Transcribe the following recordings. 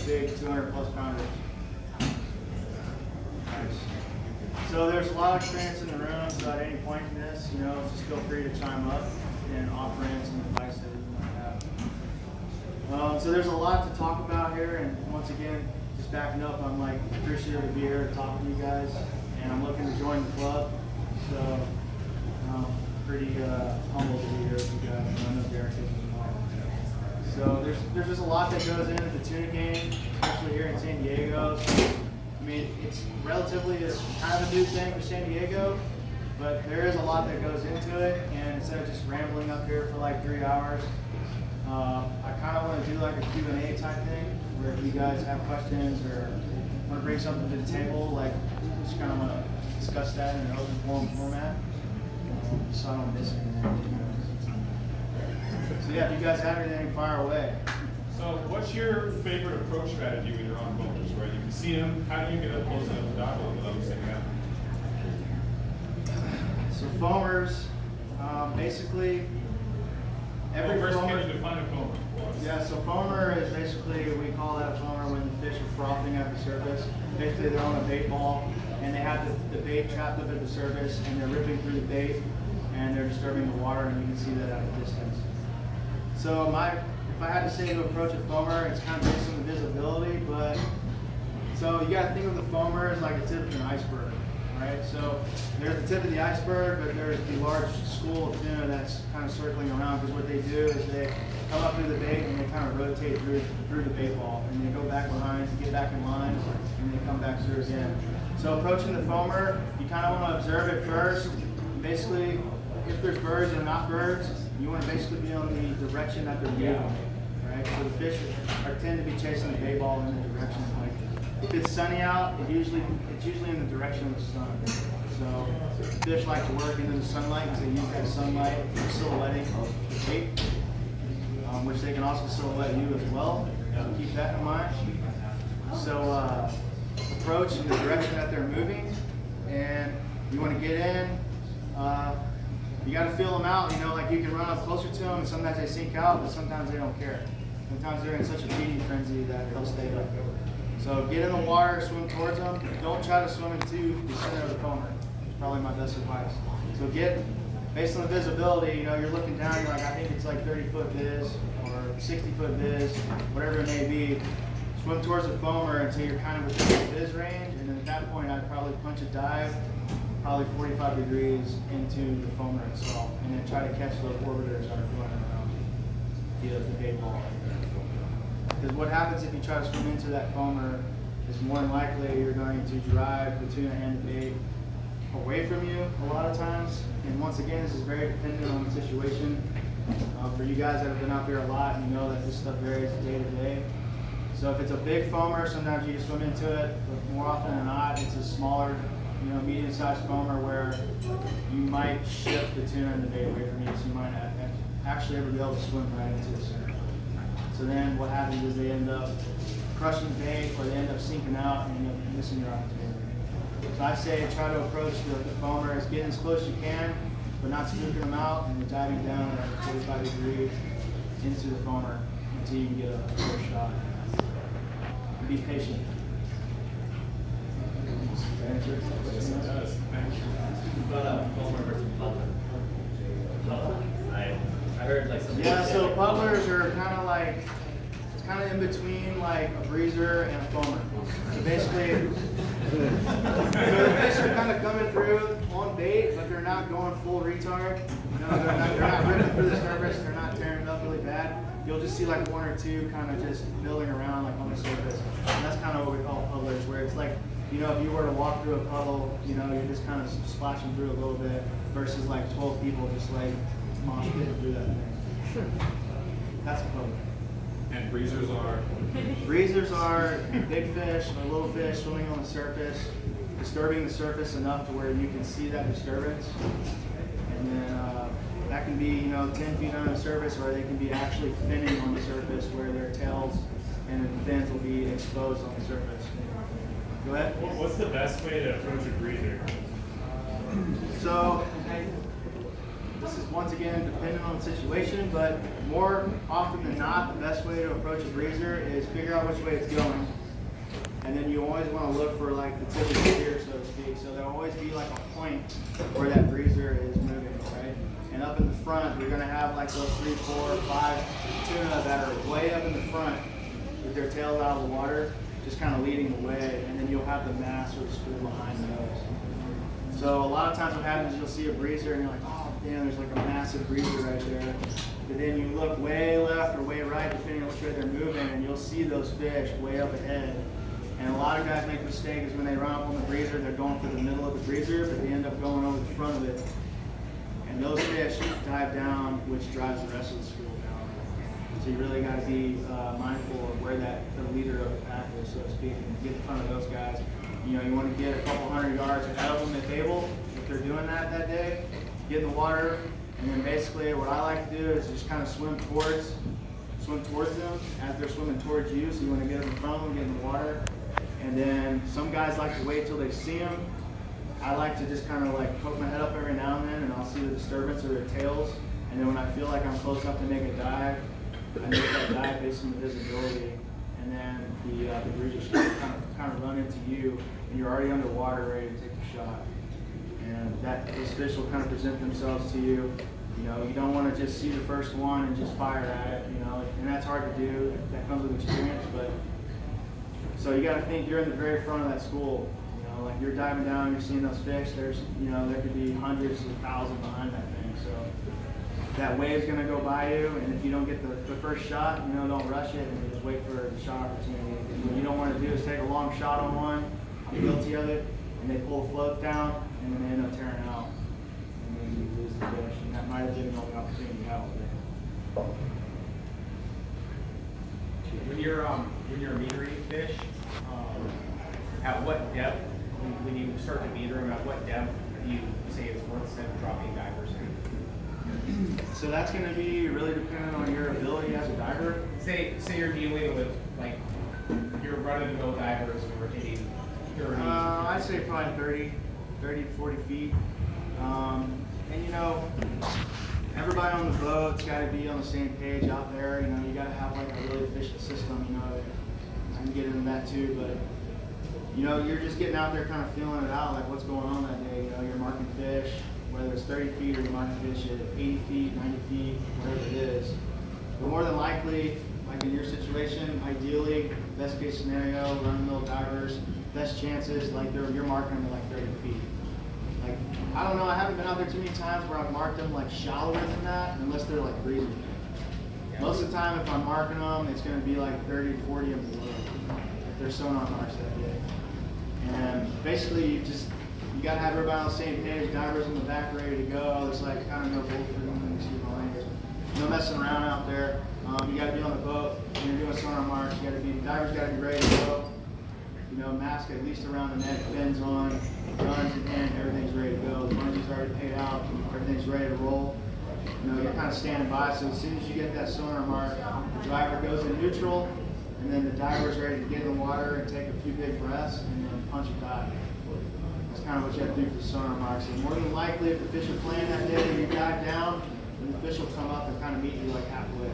big 200 plus pounders. Nice. So there's a lot of experience in the room, so at any point in this, just feel free to chime up and offer in some advice that you might have. So there's a lot to talk about here, and once again, just backing up, I'm like appreciative to be here to talk to you guys, and I'm looking to join the club. So I'm pretty humbled to be here with you guys. I know Derek is as well. So there's just a lot that goes into the tuna game, especially here in San Diego. So, I mean, it's relatively kind of a new thing for San Diego, but there is a lot that goes into it. And instead of just rambling up here for like 3 hours, I kind of want to do like a Q&A type thing, where if you guys have questions or want to bring something to the table, like just kind of want to discuss that in an open forum format, so I don't miss anything. So yeah, if you guys have anything, fire away. So what's your favorite approach strategy when you're on foamers, right? You can see them, how do you get up close enough to dive on without them sticking out? So foamers, basically, every first, foamer. can you define a foamer? Yeah, so foamer is basically, we call that a foamer when the fish are frothing at the surface. Basically, they're on a bait ball, and they have the bait trapped up at the surface, and they're ripping through the bait, and they're disturbing the water, and you can see that at a distance. So if I had to say to approach a foamer, it's kind of based on the visibility, but so you got to think of the foamer as like the tip of an iceberg, right? So there's the tip of the iceberg, but there's the large school of tuna that's kind of circling around, because what they do is they come up through the bait and they kind of rotate through the bait ball, and they go back behind to get back in line, and they come back through again. So approaching the foamer, you kind of want to observe it first. Basically, if there's birds and not birds, you want to basically be on the direction that they're moving, right? So the fish tend to be chasing the bait ball in the direction. Like if it's sunny out, it's usually in the direction of the sun. So fish like to work into the sunlight because they use that sunlight for silhouetting the bait, which they can also silhouette you as well. So keep that in mind. So approach in the direction that they're moving, and you want to get in. You got to feel them out, like you can run up closer to them, and sometimes they sink out, but sometimes they don't care. Sometimes they're in such a feeding frenzy that they'll stay up. So get in the water, swim towards them. Don't try to swim into the center of the foamer. It's probably my best advice. So based on the visibility, you're looking down, you're like, I think it's like 30-foot viz or 60-foot viz, whatever it may be. Swim towards the foamer until you're kind of within the viz range, and then at that point, I'd probably punch a dive, probably 45 degrees into the foamer itself, and then try to catch those orbiters that are going around the bait ball. Because what happens if you try to swim into that foamer is more than likely you're going to drive the tuna and the bait away from you a lot of times. And once again, this is very dependent on the situation. For you guys that have been out there a lot, you know that this stuff varies day to day. So if it's a big foamer, sometimes you just swim into it, but more often than not, it's a smaller, medium-sized foamer where you might shift the tuna and the bait away from you, so you might not actually ever be able to swim right into the center. So then what happens is they end up crushing the bait, or they end up sinking out and end up missing your opportunity. So I say try to approach the foamer as getting as close as you can, but not spooking them out, and diving down at 45 degrees into the foamer until you can get a clear shot. And be patient. I heard like some. Yeah, so puddlers are kind of like, it's kind of in between like a breezer and a foamer. So basically, so the fish are kind of coming through on bait, but they're not going full retard. They're not ripping through the surface. They're not tearing it up really bad. You'll just see like one or two kind of just milling around like on the surface. And that's kind of what we call puddlers, where it's like, if you were to walk through a puddle, you're just kind of splashing through a little bit versus like 12 people just like mosh pitting through that thing. That's a puddle. And breezers are? Breezers are big fish or little fish swimming on the surface, disturbing the surface enough to where you can see that disturbance. And then that can be 10 feet under the surface, or they can be actually finning on the surface where their tails and the fins will be exposed on the surface. Go ahead. What's the best way to approach a breezer? So this is once again dependent on the situation, but more often than not, the best way to approach a breezer is figure out which way it's going. And then you always want to look for like the tip of the spear, so to speak. So there'll always be like a point where that breezer is moving, right? And up in the front, you're going to have like those 3, 4, 5 tuna that are way up in the front with their tails out of the water, just kind of leading the way. And then you'll have the mass or the school behind those. So a lot of times what happens is you'll see a breezer and you're like, oh, damn, there's like a massive breezer right there. But then you look way left or way right, depending on which way they're moving, and you'll see those fish way up ahead. And a lot of guys make a mistake is when they run up on the breezer, they're going for the middle of the breezer, but they end up going over the front of it. And those fish dive down, which drives the rest of the school down. So you really got to be mindful of where the leader of the pack is, so to speak, and get in front of those guys. You know, you want to get a couple 100 yards ahead of them at the table. If they're doing that day, get in the water, and then basically what I like to do is just kind of swim towards them as they're swimming towards you. So you want to get them in front of them, get in the water. And then some guys like to wait till they see them. I like to just kind of like poke my head up every now and then, and I'll see the disturbance of their tails. And then when I feel like I'm close enough to make a dive, I make that dive based on the visibility. And then the breezer's kind of run into you, and you're already underwater, ready to take the shot. And those fish will kind of present themselves to you. You know, you don't want to just see the first one and just fire at it. You know, and that's hard to do. That comes with experience, but. So you got to think you're in the very front of that school. You know, like you're diving down, you're seeing those fish. There's, you know, there could be hundreds of thousands behind that thing. So that wave's going to go by you, and if you don't get the first shot, you know, don't rush it and just wait for the shot opportunity. And what you don't want to do is take a long shot on one. I'm guilty of it, and they pull the float down, and then they end up tearing out, and then you lose the fish. And that might have been the only opportunity you had all day. When you're metering fish, at what depth, when you start to meter them, at what depth do you say it's worth dropping divers in? So that's going to be really dependent on your ability as a diver. Say you're dealing with, like, you're running the mill divers and we're hitting 30. I'd say probably 30 to 40 feet. And you know, everybody on the boat's got to be on the same page out there. You know, you got to have like a really efficient system. You know, I can get into that too, but you know, you're just getting out there, kind of feeling it out, like what's going on that day. You know, you're marking fish, whether it's 30 feet or you're marking fish at 80 feet, 90 feet, whatever it is. But more than likely, like in your situation, ideally, best case scenario, run-of-the-mill divers, best chances, like you're marking them at like 30 feet. Like, I don't know, I haven't been out there too many times where I've marked them like shallower than that, unless they're like breezing. Most of the time, if I'm marking them, it's going to be like 30, 40 and below, if they're sonar marks that day. And basically, you got to have everybody on the same page, divers in the back ready to go. There's like kind of no bullshit, excuse my language. No messing around out there. You got to be on the boat. When you're doing sonar marks, divers got to be ready to go. You know, mask at least around the neck, fins on, guns in hand, everything's ready to go. The money's already paid out, everything's ready to roll. You know, you're kind of standing by, so as soon as you get that sonar mark, the driver goes in neutral, and then the diver's ready to get in the water and take a few big breaths, and then punch and dive. That's kind of what you have to do for the sonar marks. And more than likely, if the fish are playing that day, you dive down, and the fish will come up and kind of meet you like halfway.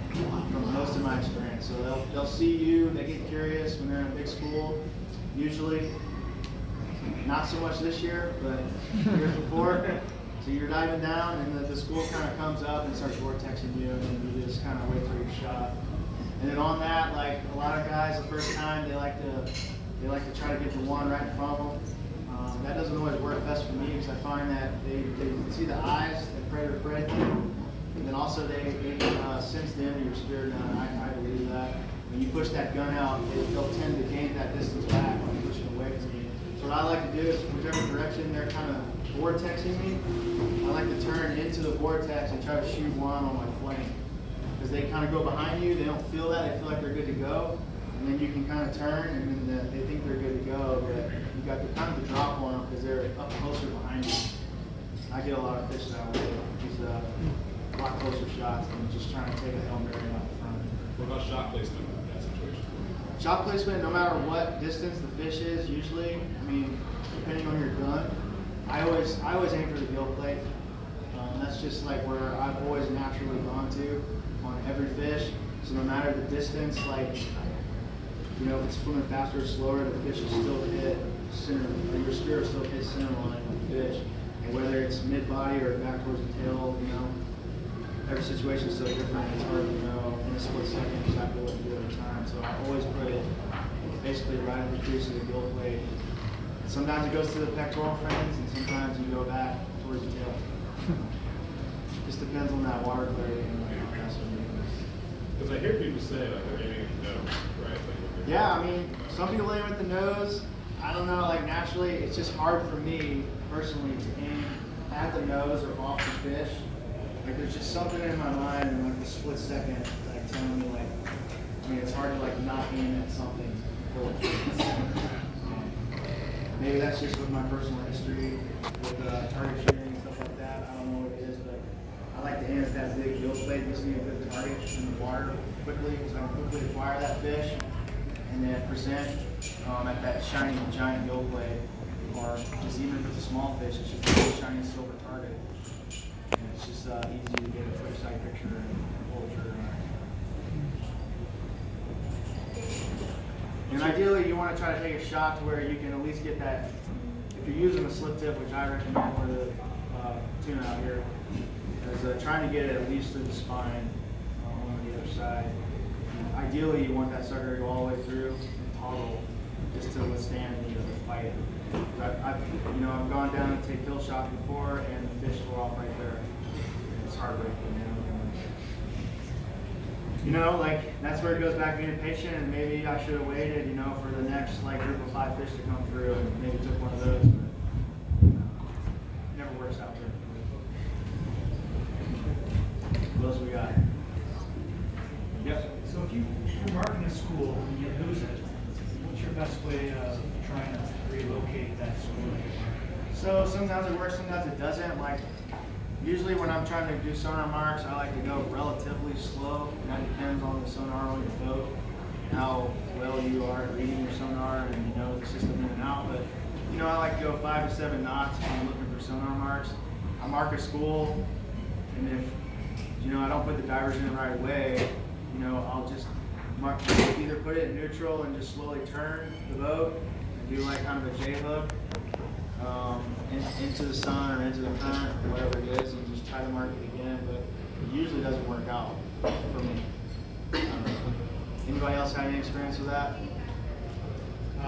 From most of my experience, so they'll see you. They get curious when they're in a big school. Usually, not so much this year, but years before. So you're diving down, and the school kind of comes up and starts vortexing you, and then you just kind of wait for your shot. And then on that, like a lot of guys, the first time they like to try to get the one right in front of them. That doesn't always work best for me because I find that they see the eyes, the predator prey thing. And then also they sense the end of your spear gun. I believe that. When you push that gun out, they'll tend to gain that distance back when you push it away from you. So what I like to do is whichever direction they're kind of vortexing me, I like to turn into the vortex and try to shoot one on my flank. Because they kind of go behind you, they don't feel that, they feel like they're good to go. And then you can kind of turn and then they think they're good to go, but you got the kind of the drop on them because they're up closer behind you. I get a lot of fish that way. A lot closer shots than just trying to take a Hail Mary out front. What about shot placement in that situation? Shot placement, no matter what distance the fish is, usually, I mean, depending on your gun, I always aim for the gill plate. That's just like where I've always naturally gone to on every fish. So no matter the distance, like, you know, if it's swimming faster or slower, the fish will still hit center, or your spear will still hit center line with the fish. And whether it's mid-body or back towards the tail, you know, every situation is so different. It's hard to know in a split second exactly what to do at a time. So I always put it basically right at the crease of the gill plate. Sometimes it goes to the pectoral fins, and sometimes you go back towards the tail. Just depends on that water clarity and like how fast you're moving. Because I hear people say like they're aiming at the nose, right? Like, Yeah, I mean, some people aim at the nose. I don't know, like naturally, it's just hard for me personally to aim at the nose or off the fish. Like there's just something in my mind in like a split second like telling me like, I mean, it's hard to like not aim at something. Maybe that's just with my personal history with target shooting and stuff like that. I don't know what it is, but I like to aim at that big gill plate. Gives me a good target in the water quickly, so I can quickly acquire that fish and then present at that shiny giant gill plate, or just even if it's a small fish, it's just a big shiny silver target. And it's just easy to get a quick side picture and pull the trigger. And ideally, you want to try to take a shot to where you can at least get that. If you're using a slip tip, which I recommend for the tuna out here, is trying to get it at least through the spine on the other side. Ideally, you want that sucker to go all the way through and toggle just to withstand the fight. I've gone down and take kill shots before, and the fish tore off right there. It's heartbreaking, you know, like that's where it goes back to being patient, and maybe I should have waited, you know, for the next like group of 5 fish to come through, and maybe took one of those, but it never works out there. What else we got? Yep. So if you're marking a school and you lose it, what's your best way of trying to relocate that school? So sometimes it works, sometimes it doesn't. Like usually when I'm trying to do sonar marks, I like to go relatively slow. And that depends on the sonar on your boat, how well you are at reading your sonar and you know the system in and out. But you know, I like to go 5 to 7 knots when I'm looking for sonar marks. I mark a school, and if I don't put the divers in right away, I'll just either put it in neutral and just slowly turn the boat and do like kind of a J hook into the sun or into the current or whatever it is, and just try to mark it again. But it usually doesn't work out for me. Anybody else have any experience with that? I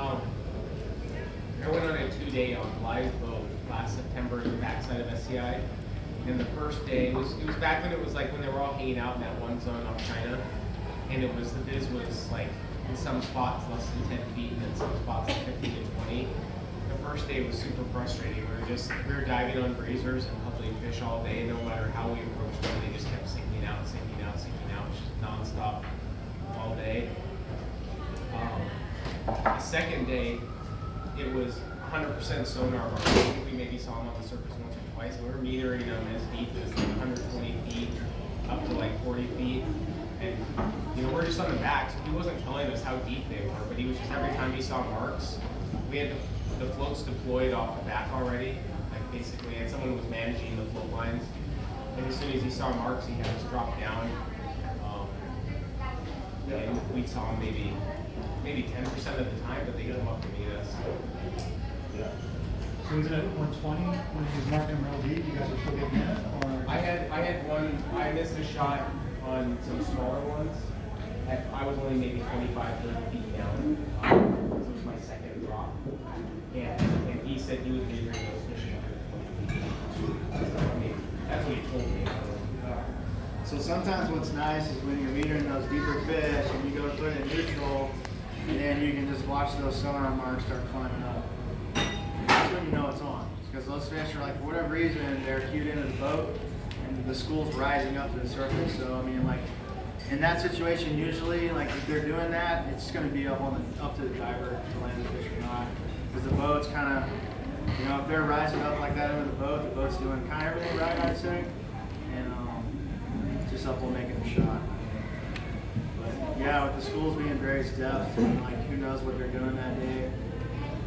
went on a 2-day on live boat last September in the backside of SCI. And the first day, it was back when it was like when they were all hanging out in that one zone off China. And the biz was like in some spots less than 10 feet and in some spots like 15 to 20. The first day was super frustrating. We were diving on breezers and public fish all day. No matter how we approached them, they just kept sinking out, just nonstop all day. The second day, it was 100% sonar mark. I think we maybe saw them on the surface once or twice. We were metering them as deep as like 120 feet up to like 40 feet. And we're just on the back, so he wasn't telling us how deep they were, but he was just every time he saw marks, we had the floats deployed off the back already, like basically, and someone was managing the float lines. And as soon as he saw marks, he had us drop down. And we saw them maybe 10% of the time, but they come up to meet us. Yeah. So even at 120, when he was marking them real deep, you guys were still getting in it? Or? I had one, I missed a shot on some smaller ones. I was only maybe 25, 30 feet down. So it was my second drop. And he said he was measuring those fish under 20 feet. That's what he told me. So sometimes what's nice is when you're metering those deeper fish and you go put it in neutral, and then you can just watch those sonar marks start climbing up. That's when you know it's on. Because those fish are like, for whatever reason, they're cued into the boat and the school's rising up to the surface. So I mean, like in that situation, usually, like if they're doing that, it's going to be up to the diver to land the fish or not. Because the boat's kind of, if they're rising up like that into the boat's doing kind of everything right, I'd say. And just up on making a shot. But yeah, with the schools being very depth and like who knows what they're doing that day.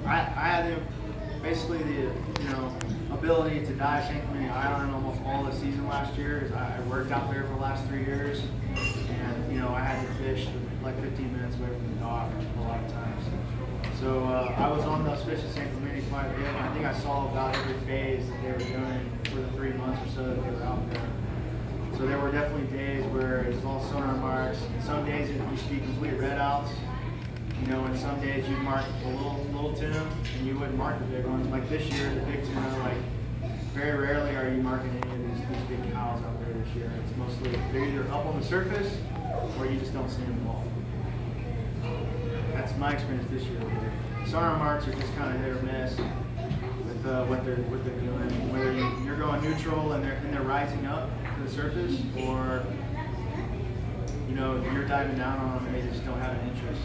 I had the basically the ability to dive San Clemente Island almost all the season last year. Is I worked out there for the last 3 years, and I had to fish like 15 minutes away from the dock a lot of times. So I was on those fish at San Clemente quite a bit, and I think I saw about every phase that they were doing for the 3 months or so that they were out there. So there were definitely days where it was all sonar marks. Some days it used to be complete red outs. And some days you'd mark a little tuna and you wouldn't mark the big ones. Like this year, the big tuna, like very rarely are you marking any of these big cows out there this year. It's mostly they're either up on the surface or you just don't see them at all. That's my experience this year. Sonar marks are just kind of hit or miss with what they're doing. Whether you're going neutral and they're rising up to the surface, or you're diving down on them and they just don't have an interest.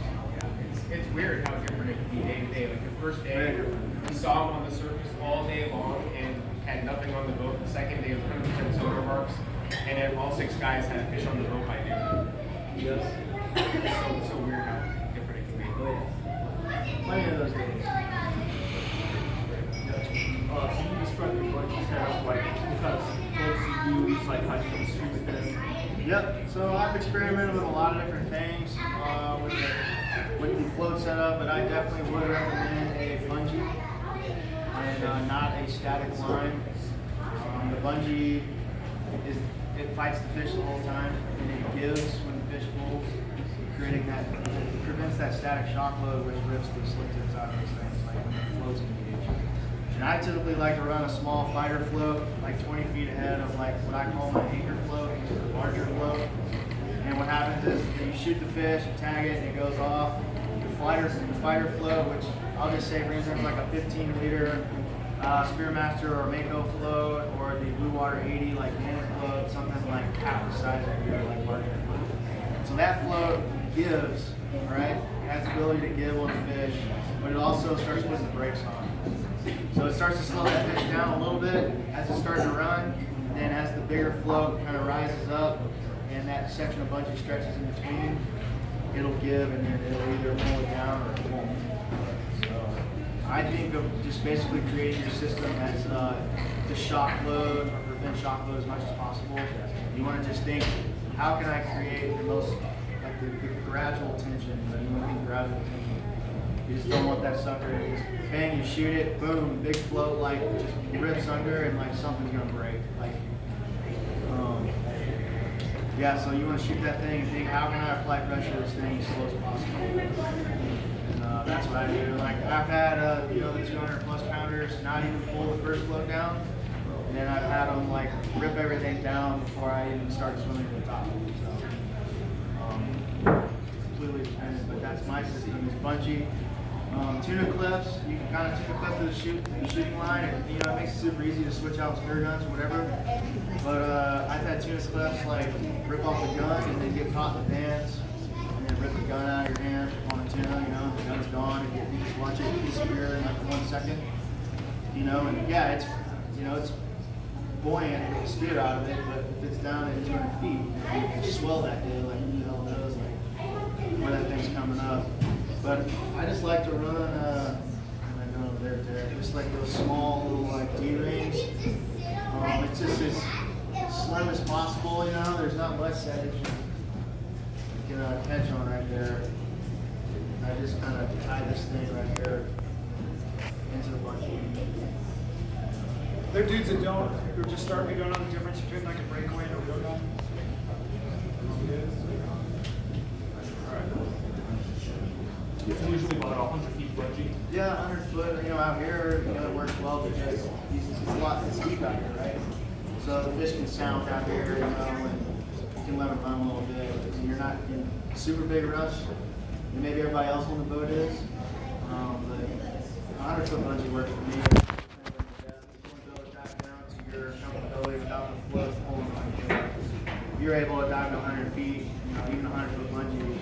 It's weird how different it can be day to day. Like the first day, we saw him on the surface all day long and had nothing on the boat. The second day was 100% sonar marks, and then all 6 guys had a fish on the boat by noon. Yes. It's so weird how different it can be. Plenty of those days. Can you describe the bungee setup, like what kind of floats you use, like how you shoot them? Yep. So I've experimented with a lot of different things with the float setup, but I definitely would recommend a bungee and not a static line. The bungee it fights the fish the whole time, and it gives when the fish pulls, it prevents that static shock load which rips the slit tips out of those things, like when the floats engage. And I typically like to run a small fighter float, like 20 feet ahead of like what I call my anchor float, which is a larger float. And what happens is you shoot the fish, you tag it, and it goes off. The fighter float, which I'll just say represents like a 15-liter Spearmaster or Mako float, or the Blue Water 80 like Kinetic float, something like half the size of your like larger float. So that float gives, right? It has the ability to give on the fish, but it also starts putting the brakes on. So it starts to slow that fish down a little bit as it's starting to run. Then as the bigger float kind of rises up and that section of bungee stretches in between, it'll give and then it'll either pull it down or it won't. So I think of just basically creating your system that's to shock load or prevent shock load as much as possible. You want to just think, how can I create the most, like the gradual tension, you want to think gradual tension. You just don't want that sucker to just bang, you shoot it, boom, big float, like just rips under and like something's gonna break. Like, yeah, so you want to shoot that thing and think, how can I apply pressure to this thing as slow as possible? And that's what I do. Like I've had the 200 plus pounders not even pull the first float down, and then I've had them like rip everything down before I even start swimming to the top. So completely dependent, but that's my system. Is bungee. Tuna clips, you can kind of tuna clip to the shooting line, and it makes it super easy to switch out spear guns or whatever. But I've had tuna clips like rip off the gun and then get caught in the bands, and then rip the gun out of your hand on a tuna. The gun's gone, and you just watch it disappear in like 1 second. And yeah, it's buoyant to get the spear out of it, but if it's down at 200 feet, you can swell that deal, like who the hell knows where that thing's coming up. But I just like to run, just like those small little like D-rings. It's just as slim as possible, there's not much that you can catch on right there. I just kind of tie this thing right here into the bungee. There are dudes that don't, who are just starting, who don't know the difference between like a breakaway and a real gun. It's usually about 100 feet bungee. Yeah, 100 foot. Out here, it works well because it's deep out here, right? So the fish can sound out here, and you can let them run a little bit. And you're not in super big rush. And maybe everybody else on the boat is. But 100 foot bungee works for me. You want to go back down to your comfortability without the float pulling on you. If you're able to dive to 100 feet, even 100 foot bungee,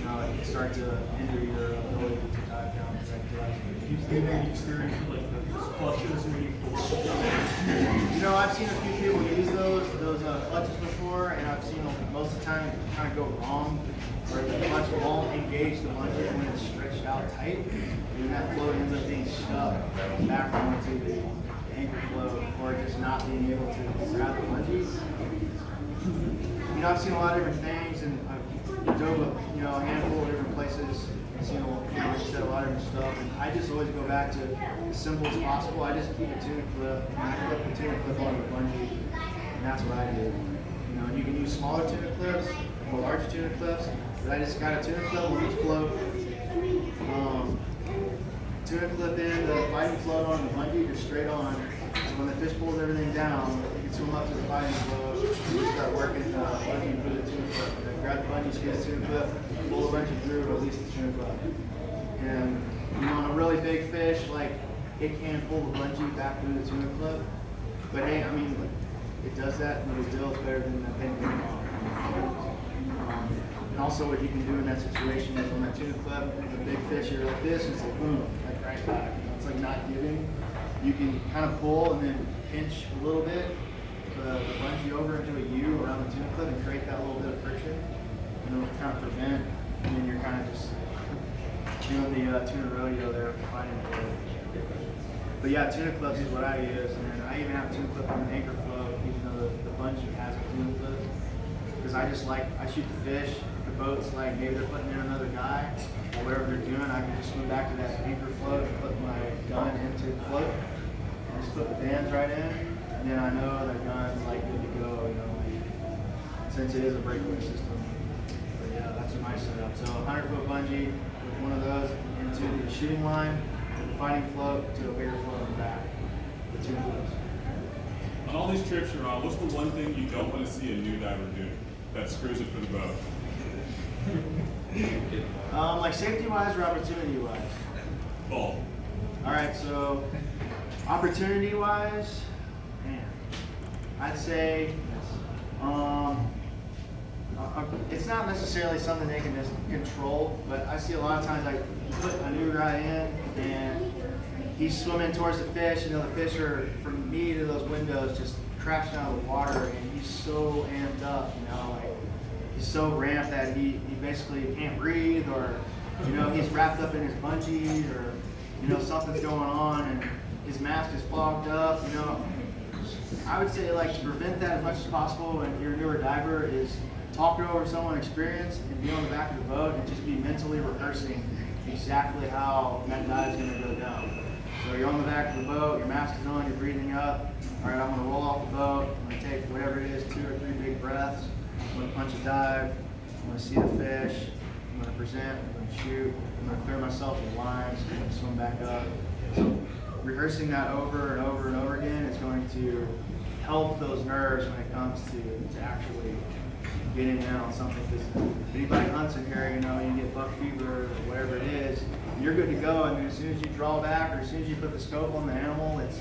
it can start to hinder your ability to dive down the right direction. You've seen any experience with like the clutches where you I've seen a few people use those clutches before, and I've seen them most of the time kind of go wrong, where the clutch won't engage the bungee when it's stretched out tight, and then that float ends up being stuck back onto the anchor float, or just not being able to grab the bungee. You know, I've seen a lot of different things, and I've dove a handful of different places. I've seen like I said, a lot of different stuff, and I just always go back to as simple as possible. I just keep a tuna clip, and I clip the tuna clip on the bungee, and that's what I do. You know, you can use smaller tuna clips or larger tuna clips, but I just got a tuna clip on each float. Tuna clip in the fighting float on the bungee, just straight on. So when the fish pulls everything down, you can swim up to the fighting float, and you start working the bungee through the tuna clip. Then grab the bungee, squeeze the tuna clip, pull the bungee through, release the tuna clip. And you know, on a really big fish, like it can pull the bungee back through the tuna clip. But hey, I mean, it does that, and the deal is better than the pin going off. And also what you can do in that situation is on that tuna clip, the big fish are like this, it's like boom, like right back. You know, it's like not giving. You can kind of pull and then pinch a little bit the bungee over into a U around the tuna clip and create that little bit of friction. And it'll kind of prevent, and then you're kind of just doing the tuna rodeo there, finding the float. But yeah, tuna clips is what I use, and then I even have a tuna clip on the anchor float, even though the bungee has a tuna clip. Because I shoot the fish, the boat's like maybe they're putting in another guy, or whatever they're doing, I can just swim back to that anchor float and put my gun into the float, and just put the bands right in, and then I know that gun's like good to go, you know, like, since it is a breakaway system. But yeah, that's what my setup. So 100-foot bungee with one of those into the shooting line, the fighting float to a bigger float on the back, the two floats. On all these trips you're on, what's the one thing you don't want to see a new diver do that screws it for the boat? Like safety-wise or opportunity-wise? Both. All right, so opportunity-wise, man, I'd say it's not necessarily something they can just control, but I see a lot of times like you put a new guy in and he's swimming towards the fish, and the fish are from me to those windows just crashing out of the water, and he's so amped up, you know, like he's so ramped that he basically can't breathe, or you know, he's wrapped up in his bungee, or you know, something's going on and his mask is fogged up, you know. I would say like to prevent that as much as possible when you're a newer diver is talk over someone experienced and be on the back of the boat and just be mentally rehearsing exactly how that dive is going to go down. So you're on the back of the boat, your mask is on, you're breathing up. All right, I'm going to roll off the boat. I'm going to take whatever it is, 2 or 3 big breaths. I'm going to punch a dive. I'm going to see the fish. I'm going to present. I'm going to shoot. I'm going to clear myself of the lines. I'm going to swim back up. So rehearsing that over and over and over again is going to help those nerves when it comes to actually getting in on something. Because if anybody hunts in here, you know, you get buck fever or whatever it is, you're good to go. I mean, as soon as you draw back or as soon as you put the scope on the animal, it's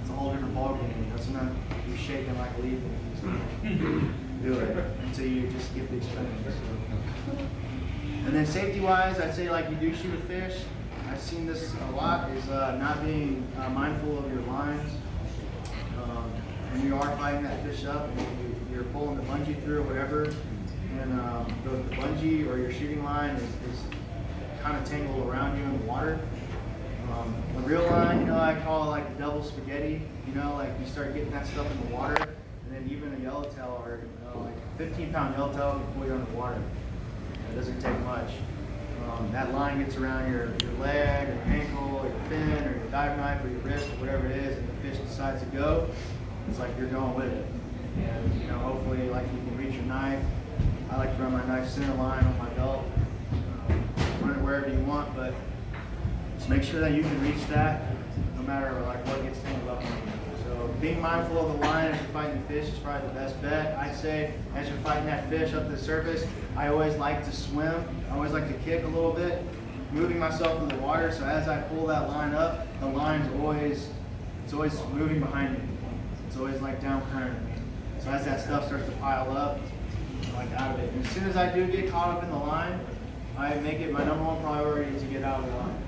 a whole different ballgame. You know, sometimes you're shaking like a leaf and you just do it until you just get the experience. And then safety-wise, I'd say like you do shoot a fish. I've seen this a lot, is not being mindful of your lines. When you are fighting that fish up and you're pulling the bungee through or whatever, and the bungee or your shooting line is kind of tangled around you in the water. The reel line, you know, I call it like the double spaghetti. You know, like you start getting that stuff in the water, and then even a yellowtail or like a 15-pound yellowtail can pull you underwater. It doesn't take much. That line gets around your leg or your ankle or your fin or your dive knife or your wrist or whatever it is, and the fish decides to go. It's like you're going with it. And you know, hopefully, like you can reach your knife. I like to run my knife center line on my belt. Run it wherever you want, but just make sure that you can reach that, no matter like what gets tangled up on you. So being mindful of the line as you're fighting the fish is probably the best bet. I'd say as you're fighting that fish up to the surface, I always like to swim. I always like to kick a little bit, moving myself in the water. So as I pull that line up, the line's always moving behind me. It's always like down current. So as that stuff starts to pile up, I'm like out of it. And as soon as I do get caught up in the line, I make it my number one priority to get out of the line.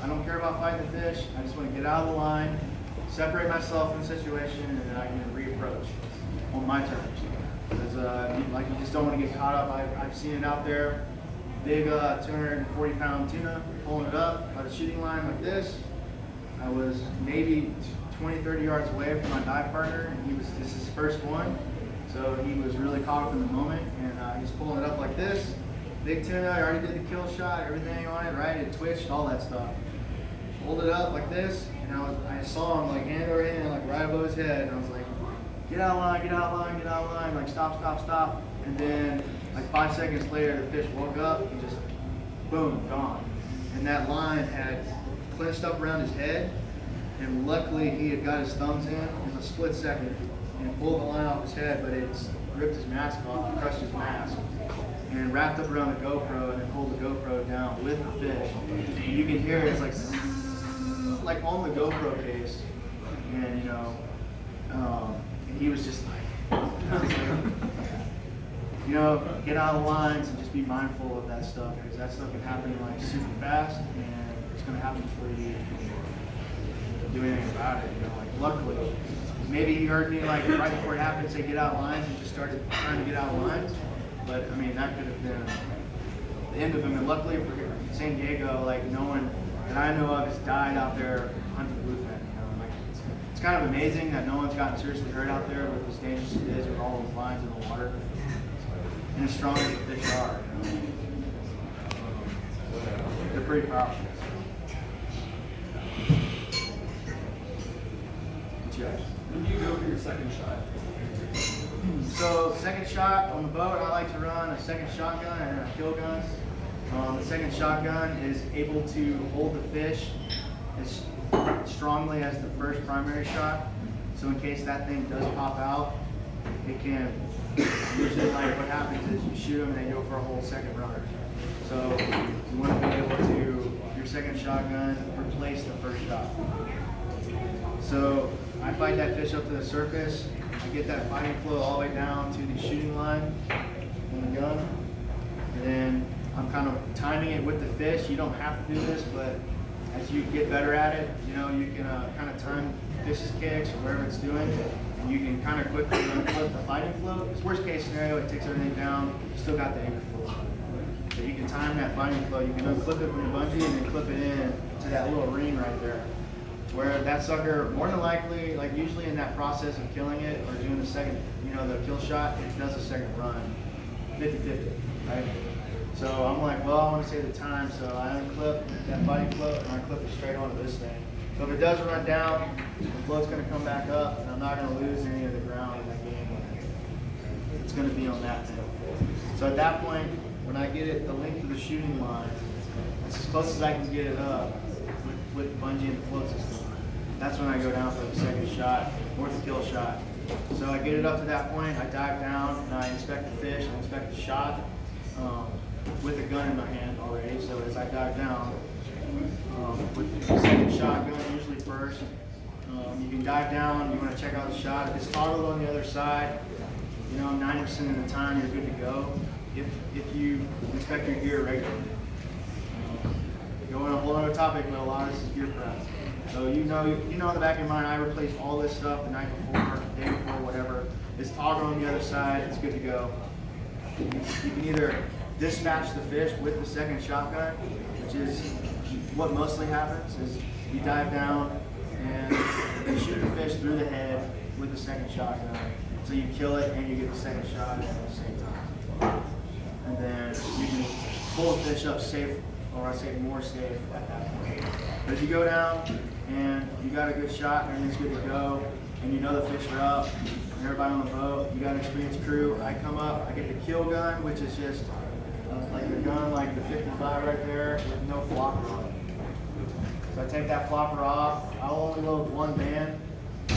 I don't care about fighting the fish. I just want to get out of the line, separate myself from the situation, and then I can reapproach on my terms. Because like you just don't want to get caught up. I've seen it out there. big 240-pound tuna, pulling it up by the shooting line like this. I was maybe 20, 30 yards away from my dive partner, and this is his first one. So he was really caught up in the moment, and he's pulling it up like this. Big tuna, I already did the kill shot, everything on it, right? It twitched, all that stuff. Pulled it up like this, and I saw him like hand over hand, like right above his head, and I was like, get out of line, get out of line, get out of line, like stop, stop, stop. And then like 5 seconds later, the fish woke up and just boom, gone. And that line had clenched up around his head, and luckily he had got his thumbs in a split second and pulled the line off his head, but it ripped his mask off, crushed his mask, and wrapped up around the GoPro, and then pulled the GoPro down with the fish. And you can hear it, it's like on the GoPro case, and and he was just like, get out of the lines and just be mindful of that stuff, because that stuff can happen like super fast, and it's gonna happen before you can do anything about it. Like luckily, maybe he heard me like right before it happened say get out of lines and just started trying to get out of lines. But I mean, that could have been the end of him. And luckily for San Diego, like no one that I know of has died out there hunting bluefin. Like it's kind of amazing that no one's gotten seriously hurt out there with as dangerous it is with all those lines in the water and as strong as the fish are. They're pretty powerful. Cheers. When do you go for your second shot? So second shot on the boat, I like to run a second shotgun and a kill gun. The second shotgun is able to hold the fish as strongly as the first primary shot. So in case that thing does pop out, it can, usually like what happens is you shoot them and they go for a whole second run. So you want to be able to, your second shotgun, replace the first shot. So I fight that fish up to the surface. I get that fighting flow all the way down to the shooting line on the gun. And then I'm kind of timing it with the fish. You don't have to do this, but as you get better at it, you can kind of time the fish's kicks or whatever it's doing. And you can kind of quickly unclip the fighting flow. Because worst case scenario, it takes everything down. You still got the anchor flow. So you can time that fighting flow. You can unclip it from your bungee and then clip it in to that little ring right there. Where that sucker, more than likely, like usually in that process of killing it or doing the second, the kill shot, it does a second run, 50-50, right? So I'm like, well, I want to save the time, so I unclip that fighting float and I clip it straight onto this thing. So if it does run down, the float's going to come back up, and I'm not going to lose any of the ground in that game. It's going to be on that thing. So at that point, when I get it the length of the shooting line, it's as close as I can get it up with bungee and the float system. That's when I go down for the second shot or the kill shot. So I get it up to that point, I dive down and I inspect the fish, I inspect the shot with a gun in my hand already. So as I dive down, with the second shotgun usually first, you can dive down, you want to check out the shot. If it's toggled on the other side, 90% of the time you're good to go. If you inspect your gear regularly. Going a whole other topic, but a lot of this is gear prep. So in the back of your mind, I replaced all this stuff the night before, the day before, whatever. It's toggled on the other side, it's good to go. You can either dispatch the fish with the second shotgun, which is what mostly happens, is you dive down and you shoot the fish through the head with the second shotgun. So you kill it and you get the second shot at the same time. And then you can pull the fish up safe, or I say more safe at that point. But if you go down and you got a good shot and everything's good to go, and the fish are up, and everybody on the boat, you got an experienced crew, I come up, I get the kill gun, which is just like a gun like the 55 right there with no flopper on it. So I take that flopper off, I'll only load one band,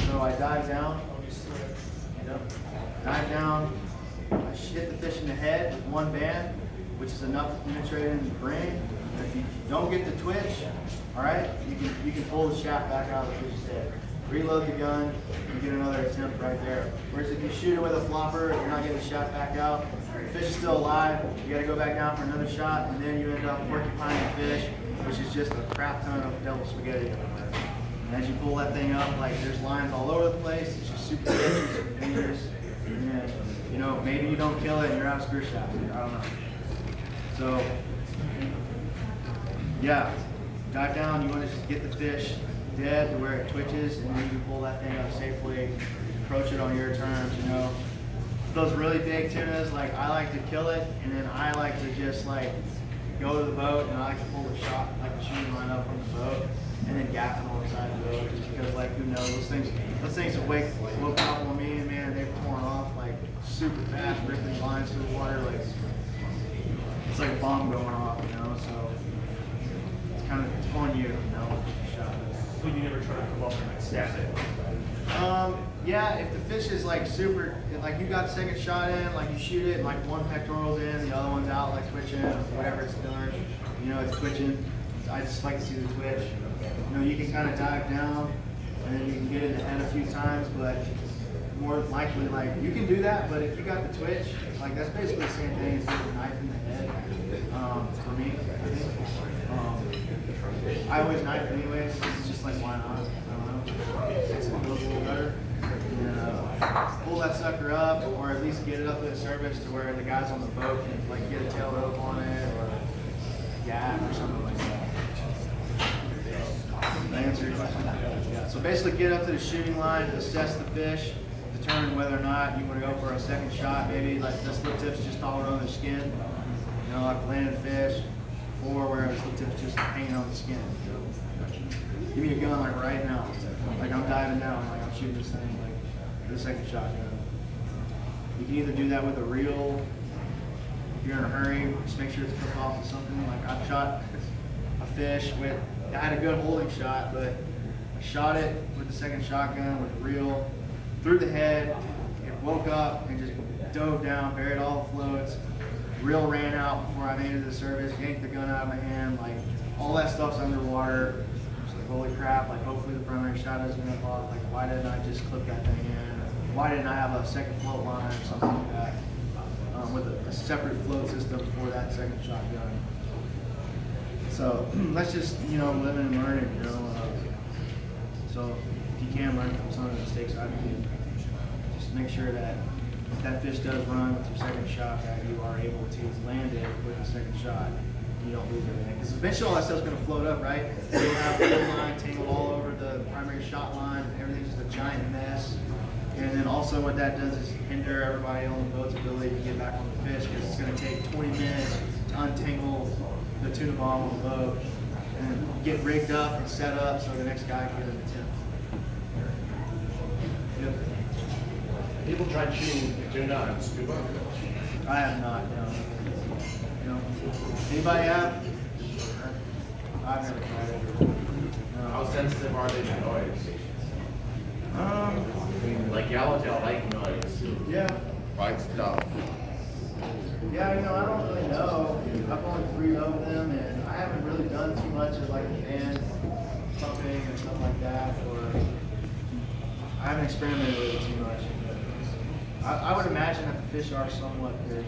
so I dive down, dive down, I hit the fish in the head with one band, which is enough to penetrate into the brain. If you don't get the twitch, all right, you can pull the shaft back out of the fish's head. Reload the gun, and get another attempt right there. Whereas if you shoot it with a flopper, you're not getting the shaft back out. The fish is still alive. You got to go back down for another shot, and then you end up porcupine the fish, which is just a crap ton of devil spaghetti everywhere. And as you pull that thing up, like there's lines all over the place. It's just super dangerous, super dangerous. And maybe you don't kill it and you're out of spear shaft. I don't know. So Yeah, dive down, you want to just get the fish dead to where it twitches, and then you can pull that thing up safely, approach it on your terms, you know. Those really big tunas, like I like to kill it, and then I like to just like go to the boat, and I like to pull the shot, like the shooting line up from the boat, and then gaff it alongside the boat, just because like who knows, those things will woke up on me, and man, they've torn off like super fast, ripping lines through the water, like it's like a bomb going off, you know. So it's kind of it's on you, you know, what the shot is. So you never try to come up and like snap it? Yeah, if the fish is like super, like you got the second shot in, like you shoot it, and like one pectoral's in, the other one's out, like twitching, whatever it's doing, you know, it's twitching. I just like to see the twitch. You know, you can kind of dive down, and then you can get in the head a few times, but more likely, like you can do that, but if you got the twitch, like that's basically the same thing as getting a knife in the head. For me, I think. I always knife anyways. It's just like why not? I don't know. It feels a little better. And, pull that sucker up, or at least get it up to the surface to where the guys on the boat can like get a tail rope on it, or gap or something like that. Did I answer your question? Yeah. So basically, get up to the shooting line, assess the fish, determine whether or not you want to go for a second shot. Maybe like this lip tip's just all on the skin. You know, like landed fish, or where this lip tip's just hanging on the skin. You know? Give me a gun like right now. Like I'm diving down, like I'm shooting this thing like the second shotgun. You can either do that with a reel. If you're in a hurry, just make sure it's cooked off with something. Like I've shot a fish with, I had a good holding shot, but I shot it with the second shotgun with a reel through the head. It woke up and just dove down, buried all the floats. Reel ran out before I made it to the surface, yanked the gun out of my hand, like all that stuff's underwater. Just like holy crap, like hopefully the primary shot doesn't go off. Like why didn't I just clip that thing in? Why didn't I have a second float line or something like that? With a separate float system for that second shotgun. So let's just, you know, live and learn it, you know. So if you can learn from some of the mistakes I've made, just make sure that if that fish does run with your second shot, that you are able to land it with the second shot. You don't lose everything. Because eventually all that stuff's going to float up, right? So you'll have the line tangled all over the primary shot line, and everything's just a giant mess. And then also what that does is hinder everybody on the boat's ability to get back on the fish, because it's going to take 20 minutes to untangle the tuna bomb on the boat and get rigged up and set up so the next guy can get an attempt. Yep. People tried shooting tuna on scuba. I have not, no. No. Anybody have? I've never tried it. No. How sensitive are they to noise? I mean, like yellowtail like noise. Yeah. White stuff. Yeah, you know, I don't really know. I've only freed over them, and I haven't really done too much of like hand pumping or stuff like that, or I haven't experimented with it too much. I would imagine that the fish are somewhat good.